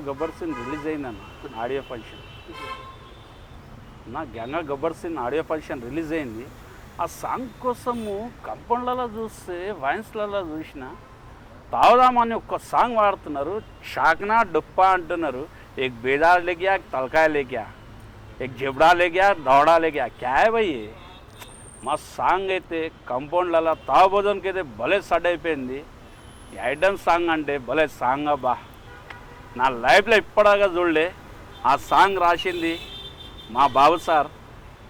Gabbar Singh release అయిందన్న audio function. నా గంగా Gabbar Singh audio function release అయింది. ఆ సాంగ్ కోసము కంపౌండ్లలో చూస్తే వైన్స్లలో చూసిన తావుదామని ఒక్క సాంగ్ వాడుతున్నారు. షాక్నా డొప్పా అంటున్నారు. एक बेदार ले गया, एक तलकाय ले गया, एक झिबड़ा ले गया, दौड़ा ले गया. क्या है भाई? మా సాంగ్ అయితే కంపౌండ్లలో తాగుబోదోనికి అయితే భలే సడ్ అయిపోయింది. ఈ ఐటమ్ సాంగ్ అంటే భలే సాంగ్ అబ్బా. నా లైఫ్లో ఇప్పటిదాకా చూడలే. ఆ సాంగ్ రాసింది మా బాబు సార్.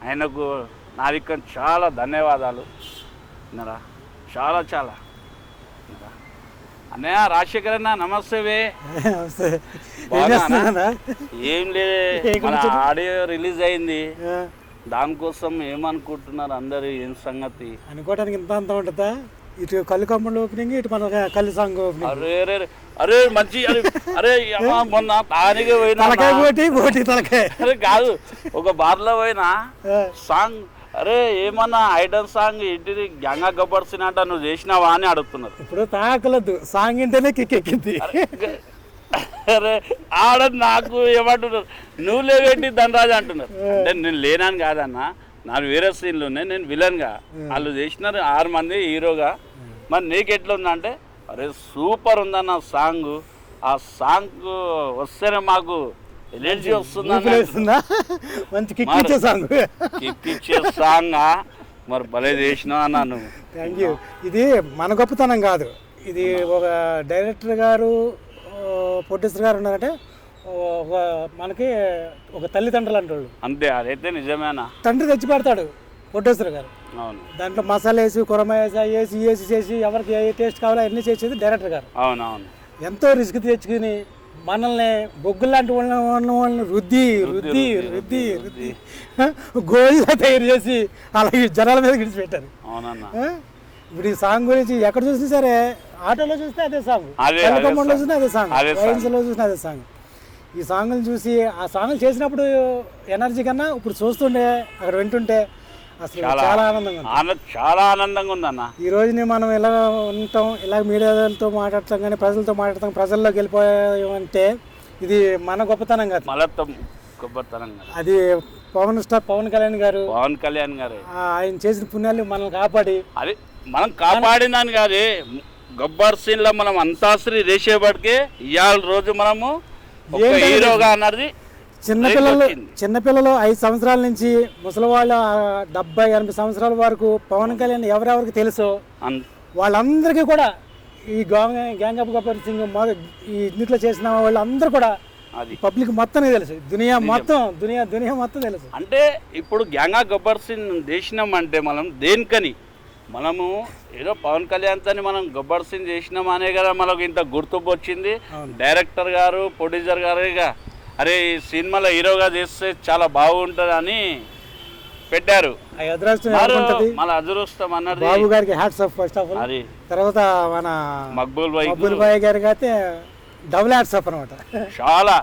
ఆయనకు నా దగ్గర చాలా ధన్యవాదాలు. విన్నారా? చాలా చాలా అన్నయ్య రాజశేఖర్ అన్న నమస్తేవే. ఏం లేదు, మన ఆడియో రిలీజ్ అయింది. దానికోసం ఏమనుకుంటున్నారు అందరు? ఏం సంగతి అనుకోవడానికి ఇంత అంత ఉంటుందా? ఇటు కళ్ళు కమ్ముడు ఓపెనింగ్, ఇటు మన కళ్ళు సాంగ్ ఓపెనింగ్. అరే అరే అరే మంచి అరే మొన్న తానిగా పోయినా అరే కాదు, ఒక బార్లో పోయినా సాంగ్. అరే ఏమన్నా ఐటమ్ సాంగ్ ఇంటిది గంగా గబ్బర్ సింగ్ అంట, నువ్వు చేసినావా అని అడుగుతున్నారు. ఇప్పుడు తాకలద్దు, సాంగ్ ఇంటేనే కిక్ ఎక్కింది. అరే ఆడ నాకు ఏమంటున్నారు, నువ్వు లేవేంటి ధనరాజు అంటున్నారు. అంటే నేను లేనాను కాదన్నా, నాకు వేరే సీన్లు ఉన్నాయి, నేను విలన్గా. వాళ్ళు చేసినారు 6 మంది హీరోగా. మరి నీకు ఎట్లా ఉందంటే, అరే సూపర్ ఉందన్న సాంగ్. ఆ సాంగ్ వస్తేనే మాకు ఎనర్జీ వస్తుందా, మంచి కిక్ ఇచ్చే సాంగ్. కిక్ ఇచ్చే సాంగ్ మరి భలే చేసినావు అన్నా నువ్వు. Thank you. ఇది మన గొప్పతనం కాదు, ఇది ఒక డైరెక్టర్ గారు, ప్రొడ్యూసర్ గారు ఉన్నారంటే మనకి ఒక తల్లిదండ్రులు అంటాడు. అంతే, అదైతే నిజమేనా. తండ్రి తెచ్చి పెడతాడు ప్రొడ్యూసర్ గారు. అవును. దాంట్లో మసాలా వేసి కురమ వేసి చేసి ఎవరికి ఏ టేస్ట్ కావాలో అన్నీ చేసేది డైరెక్టర్ గారు. అవునవును. ఎంతో రిస్క్ తెచ్చుకుని మనల్ని బొగ్గులు లాంటి వాళ్ళని రుద్ది గోళీలా తయారు చేసి అలాగే జనాల మీద విడిచిపెట్టారు. అవునన్నా. ఇప్పుడు ఈ సాంగ్ గురించి ఎక్కడ చూసినా సరే, ఆటోలో చూస్తే అదే సాంగ్, కళ్ళకమ్మంలో చూసినా అదే సాంగ్, వైన్స్లో చూసినా అదే సాంగ్. ఈ సాంగ్లు చూసి ఆ సాంగ్లు చేసినప్పుడు ఎనర్జీ కన్నా ఇప్పుడు చూస్తుంటే అక్కడ వింటుంటే అసలు చాలా ఆనందంగా ఉంది. చాలా ఆనందంగా ఉందన్న. ఈ రోజుని మనం ఇలా ఉంటాం, ఇలా మీడియాతో మాట్లాడతాం, కానీ ప్రజలతో మాట్లాడతాం, ప్రజల్లోకి వెళ్ళిపోయామంటే ఇది మన గొప్పతనం కాదు, గొప్పతనం. అది పవన్ కళ్యాణ్ గారు ఆయన చేసిన పుణ్యాలు మనల్ని కాపాడి, అది మనం కాపాడినాను కాదు. గబ్బర్ సింగ్ లో మనం అంతాశ్రీ రేసేపటికే ఇవాళ రోజు మనము హీరోగా అన్నది. చిన్నపిల్లలు 5 సంవత్సరాల నుంచి ముసలి వాళ్ళు 70-80 సంవత్సరాల వరకు పవన్ కళ్యాణ్ ఎవరెవరికి తెలుసో వాళ్ళందరికీ కూడా ఈ గ్యాంగ్ ఆఫ్ గబ్బర్ సింగ్ ఈ ఇంట్లో చేసిన వాళ్ళందరూ కూడా పబ్లిక్ మొత్తం తెలుసు, దునియా మొత్తం తెలుసు. అంటే ఇప్పుడు గ్యాంగ్ ఆఫ్ గబ్బర్ సింగ్ చేసినాం అంటే మనం దేనికని, మనము ఏదో పవన్ కళ్యాణ్ తోని మనం గబ్బర్ సింగ్ చేసినాం అనే కదా మనకు ఇంత గుర్తింపు వచ్చింది. డైరెక్టర్ గారు, ప్రొడ్యూసర్ గారు ఇక అరే ఈ సినిమాలో హీరోగా చేస్తే చాలా బాగుంటుంది అని పెట్టారు. మన అదృష్టం అన్నది. బాబు గారికి hats off first of all. తర్వాత మన మక్బూల్ భాయ్ గారికి అయితే డబుల్ హ్యాట్స్ ఆఫ్ అనమాట. చాలా